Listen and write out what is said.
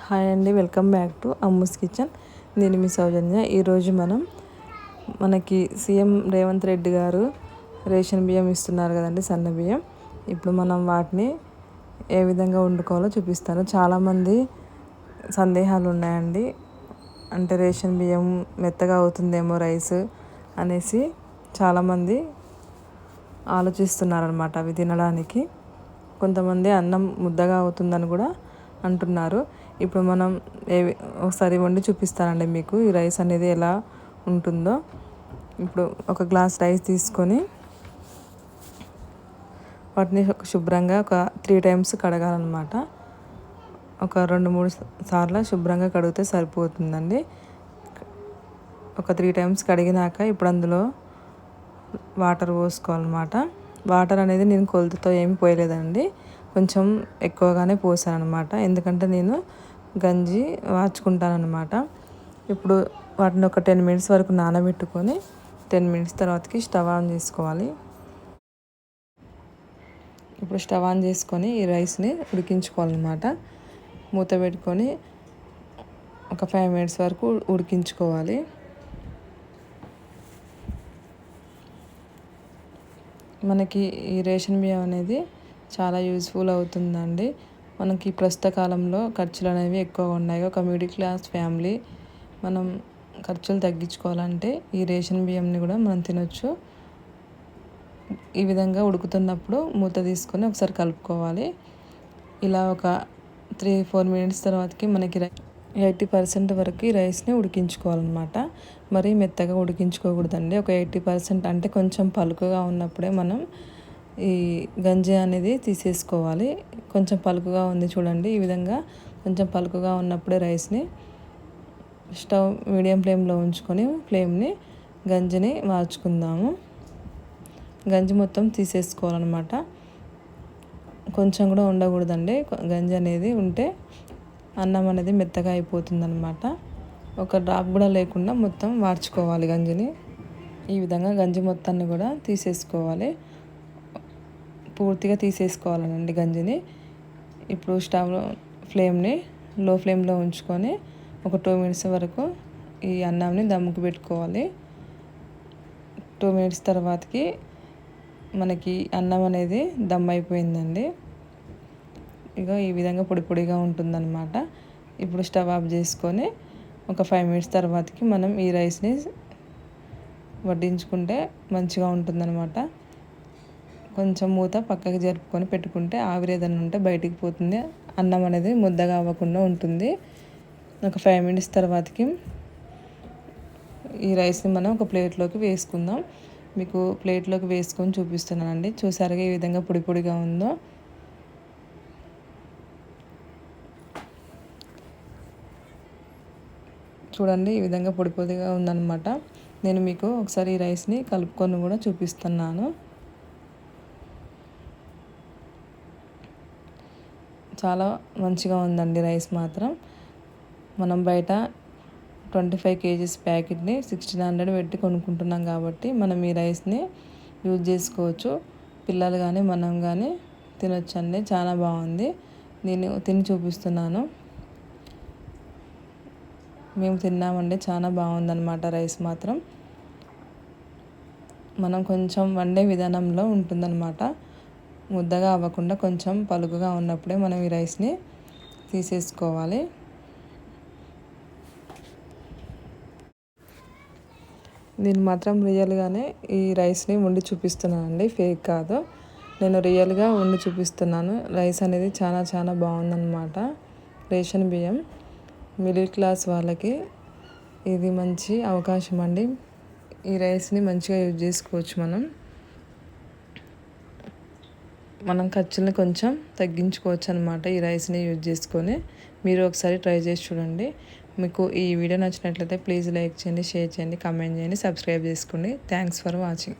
Hi అండి, welcome back to Ammu's kitchen. నేను మీ సౌజన్య. ఈరోజు మనకి సీఎం రేవంత్ రెడ్డి గారు రేషన్ బియ్యం ఇస్తున్నారు కదండి, సన్న బియ్యం. ఇప్పుడు మనం వాటిని ఏ విధంగా వండుకోవాలో చూపిస్తాను. చాలామంది సందేహాలు ఉన్నాయండి. అంటే రేషన్ బియ్యం మెత్తగా అవుతుందేమో రైస్ అనేసి చాలామంది ఆలోచిస్తున్నారనమాట అవి తినడానికి. కొంతమంది అన్నం ముద్దగా అవుతుందని కూడా అంటున్నారు. ఇప్పుడు మనం ఒకసారి వండి చూపిస్తానండి మీకు ఈ రైస్ అనేది ఎలా ఉంటుందో. ఇప్పుడు ఒక గ్లాస్ రైస్ తీసుకొని వాటిని శుభ్రంగా ఒక 3 times కడగాలన్నమాట. ఒక 2-3 సార్లు శుభ్రంగా కడిగితే సరిపోతుందండి. ఒక 3 times కడిగినాక ఇప్పుడు అందులో వాటర్ పోసుకోవాలన్నమాట. వాటర్ అనేది నేను కొలతతో ఏమి పోయలేదండి, కొంచెం ఎక్కువగానే పోసాను అనమాట. ఎందుకంటే నేను గంజి వార్చుకుంటానమాట. ఇప్పుడు వాటిని ఒక 10 minutes వరకు నానబెట్టుకొని 10 minutes తర్వాతకి స్టవ్ ఆన్ చేసుకోవాలి. ఇప్పుడు స్టవ్ ఆన్ చేసుకొని ఈ రైస్ని ఉడికించుకోవాలన్నమాట. మూత పెట్టుకొని ఒక 5 minutes వరకు ఉడికించుకోవాలి. మనకి ఈ రేషన్ బియ్యం అనేది చాలా యూజ్ఫుల్ అవుతుందండి. మనకి ప్రస్తుత కాలంలో ఖర్చులు అనేవి ఎక్కువగా ఉన్నాయి. ఒక మిడిల్ క్లాస్ ఫ్యామిలీ మనం ఖర్చులు తగ్గించుకోవాలంటే ఈ రేషన్ బియ్యంని కూడా మనం తినొచ్చు. ఈ విధంగా ఉడుకుతున్నప్పుడు మూత తీసుకొని ఒకసారి కలుపుకోవాలి. ఇలా ఒక 3-4 minutes తర్వాతకి మనకి 80% వరకు ఈ రైస్ని ఉడికించుకోవాలన్నమాట. మరీ మెత్తగా ఉడికించుకోకూడదండి. ఒక 80% అంటే కొంచెం పలుకుగా ఉన్నప్పుడే మనం ఈ గంజి అనేది తీసేసుకోవాలి. కొంచెం పలుకుగా ఉంది చూడండి, ఈ విధంగా కొంచెం పలుకుగా ఉన్నప్పుడే రైస్ని స్టవ్ మీడియం ఫ్లేమ్లో ఉంచుకొని గంజిని మార్చుకుందాము. గంజి మొత్తం తీసేసుకోవాలన్నమాట. కొంచెం కూడా ఉండకూడదండి. గంజి అనేది ఉంటే అన్నం అనేది మెత్తగా అయిపోతుందన్నమాట. ఒక డ్రాప్ కూడా లేకుండా మొత్తం వార్చుకోవాలి గంజిని. ఈ విధంగా గంజి మొత్తాన్ని కూడా తీసేసుకోవాలి, పూర్తిగా తీసేసుకోవాలండి గంజిని. ఇప్పుడు ఫ్లేమ్ని లో ఫ్లేమ్లో ఉంచుకొని ఒక 2 minutes వరకు ఈ అన్నంని దమ్ముకు పెట్టుకోవాలి. 2 minutes తర్వాతకి మనకి అన్నం అనేది దమ్ అయిపోయిందండి. ఇక ఈ విధంగా పొడి పొడిగా ఉంటుందన్నమాట. ఇప్పుడు స్టవ్ ఆఫ్ చేసుకొని ఒక 5 minutes తర్వాతకి మనం ఈ రైస్ని వడ్డించుకుంటే మంచిగా ఉంటుందన్నమాట. కొంచెం మూత పక్కకి జరుపుకొని పెట్టుకుంటే ఆవిరి ఏదైనా ఉంటే బయటికి పోతుంది, అన్నం అనేది ముద్దగా అవ్వకుండా ఉంటుంది. ఒక 5 minutes తర్వాతకి ఈ రైస్ని మనం ఒక ప్లేట్లోకి వేసుకుందాం. మీకు ప్లేట్లోకి వేసుకొని చూపిస్తున్నానండి. చూసారుగా ఈ విధంగా పొడి పొడిగా ఉందో. చూడండి, ఈ విధంగా పొడి పొడిగా ఉందన్నమాట. నేను మీకు ఒకసారి ఈ రైస్ని కలుపుకొని కూడా చూపిస్తున్నాను. చాలా మంచిగా ఉందండి రైస్ మాత్రం. మనం బయట 25 kgs ప్యాకెట్ని 1600 పెట్టి కొనుక్కుంటున్నాం కాబట్టి మనం ఈ రైస్ని యూజ్ చేసుకోవచ్చు. పిల్లలు కానీ మనం కానీ తినొచ్చండి. చాలా బాగుంది. నేను తిని చూపిస్తున్నాను. మేము తిన్నామండి, చాలా బాగుందన్నమాట రైస్ మాత్రం. మనం కొంచెం వండే విధానంలో ఉంటుందన్నమాట. ముద్దగా అవ్వకుండా కొంచెం పలుకుగా ఉన్నప్పుడే మనం ఈ రైస్ని తీసేసుకోవాలి. నేను మాత్రం రియల్గానే ఈ రైస్ని వండి చూపిస్తున్నానండి, ఫేక్ కాదు. నేను రియల్గా వండి చూపిస్తున్నాను. రైస్ అనేది చాలా చాలా బాగుందన్నమాట. రేషన్ బియ్యం మిడిల్ క్లాస్ వాళ్ళకి ఇది మంచి అవకాశం అండి. ఈ రైస్ని మంచిగా యూజ్ చేసుకోవచ్చు. మనం ఖర్చులను కొంచెం తగ్గించుకోవచ్చు అనమాట ఈ రైస్ని యూజ్ చేసుకొని. మీరు ఒకసారి ట్రై చేసి చూడండి. మీకు ఈ వీడియో నచ్చినట్లయితే ప్లీజ్ లైక్ చేయండి, షేర్ చేయండి, కామెంట్ చేయండి, సబ్స్క్రైబ్ చేసుకోండి. Thanks for watching.